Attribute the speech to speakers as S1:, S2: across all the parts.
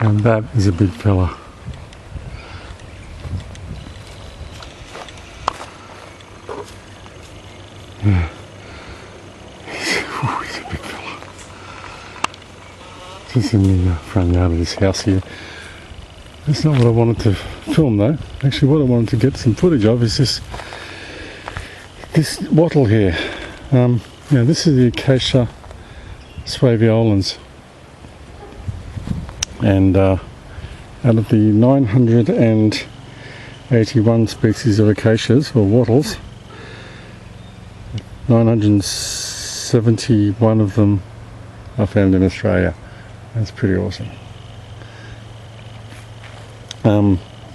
S1: And that is a big fella. Yeah. He's a big fella. Just in the front yard of this house here. That's not what I wanted to film though. Actually what I wanted to get some footage of is this wattle here. Now this is the Acacia Suaveolens. And out of the 981 species of acacias or wattles, 971 of them are found in Australia. That's pretty awesome.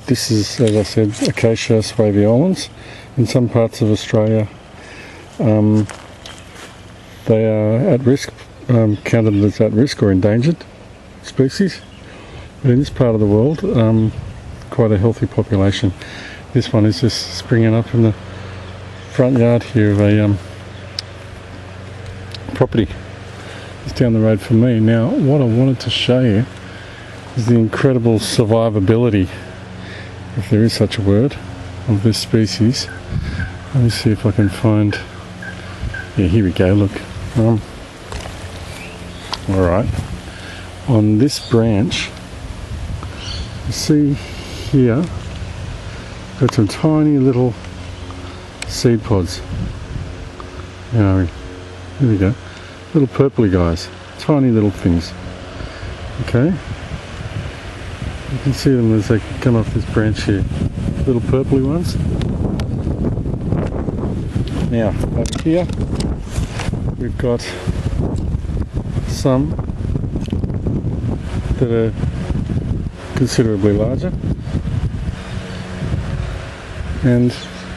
S1: This is, as I said, Acacia Suaveolens. In some parts of Australia they are at risk, counted as at risk or endangered species. But in this part of the world, quite a healthy population. This one is just springing up in the front yard here of a property. It's down the road from me. Now, what I wanted to show you is the incredible survivability, if there is such a word, of this species. Let me see if I can find... Yeah, here we go, look. Alright. On this branch, you see here, got some tiny little seed pods. Here we go. Little purpley guys. Tiny little things. Okay? You can see them as they come off this branch here. Little purpley ones. Now, over here, we've got some that are considerably larger. And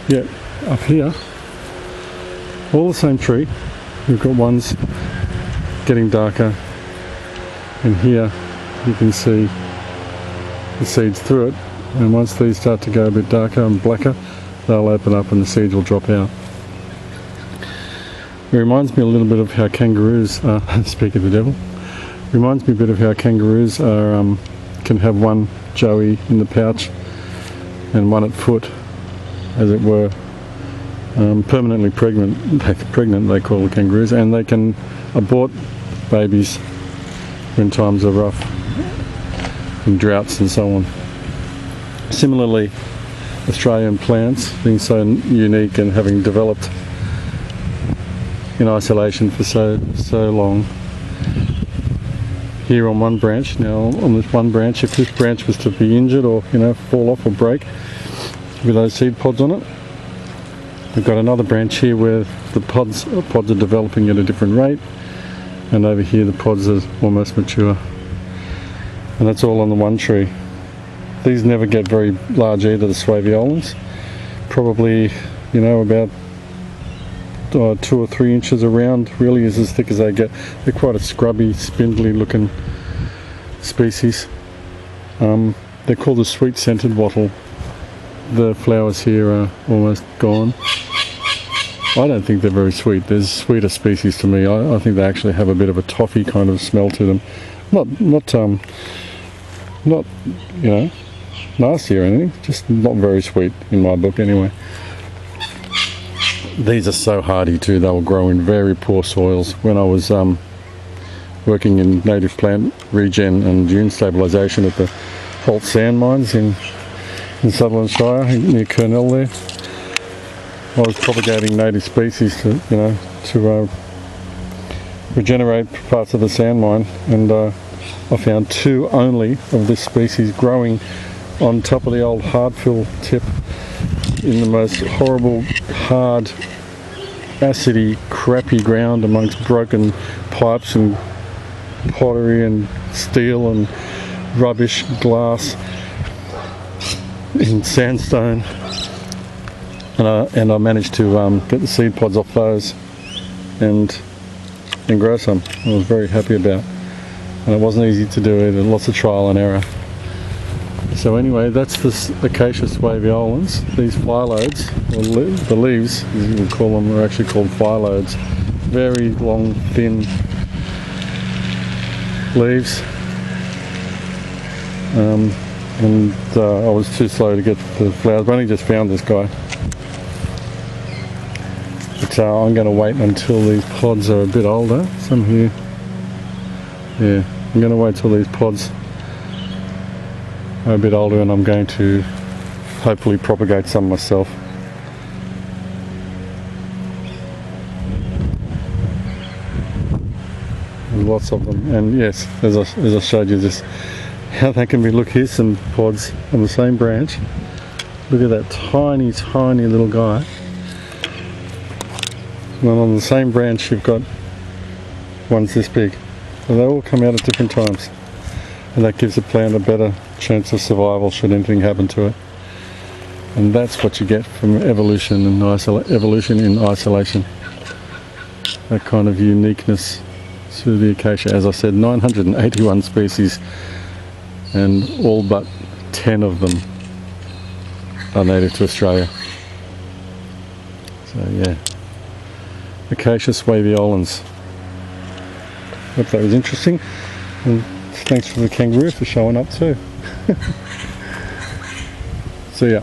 S1: yet, up here, all the same tree, we've got ones getting darker, and here you can see the seeds through it, and once these start to go a bit darker and blacker, they'll open up and the seeds will drop out. It reminds me a little bit of how kangaroos are, speak of the devil, reminds me a bit of how kangaroos are, can have one joey in the pouch and one at foot, as it were, permanently pregnant they call the kangaroos, and they can abort babies when times are rough and droughts and so on. Similarly, Australian plants, being so unique and having developed in isolation for so long, here on one branch, now on this one branch, if this branch was to be injured or fall off or break with those seed pods on it, we've got another branch here where the pods are developing at a different rate, and over here the pods are almost mature, and that's all on the one tree. These never get very large either, the Suaveolens. Probably, about 2 or 3 inches around, really is as thick as they get. They're quite a scrubby, spindly looking species. They're called a sweet-scented wattle. The flowers here are almost gone. I don't think they're very sweet. There's sweeter species to me. I think they actually have a bit of a toffee kind of smell to them. Not nasty or anything, just not very sweet in my book anyway. These are so hardy too. They will grow in very poor soils. When I was working in native plant regen and dune stabilisation at the Holt sand mines in Sutherland Shire near Kurnell there, I was propagating native species to regenerate parts of the sand mine, and I found 2 only of this species growing on top of the old hardfill tip in the most horrible, hard, acidy, crappy ground amongst broken pipes and pottery and steel and rubbish, glass, in sandstone, and I managed to get the seed pods off those and grow some. I was very happy about, and it wasn't easy to do either. Lots of trial and error. So anyway, that's the Acacia Suaveolens. These phyllodes, or the leaves, as you would call them, are actually called phyllodes. Very long, thin leaves. and I was too slow to get the flowers. I only just found this guy. But I'm going to wait until these pods are a bit older. Some here. Yeah, I'm going to wait till these pods are a bit older, and I'm going to hopefully propagate some myself. There's lots of them, and yes, as I showed you just how they can be. Look, here's some pods on the same branch. Look at that tiny little guy. And then on the same branch you've got ones this big. So they all come out at different times, and that gives the plant a better chance of survival should anything happen to it. And that's what you get from evolution in isolation. That kind of uniqueness to the acacia. As I said, 981 species, and all but 10 of them are native to Australia. So yeah, Acacia Suaveolens. Hope that was interesting, and thanks for the kangaroo for showing up too. See ya.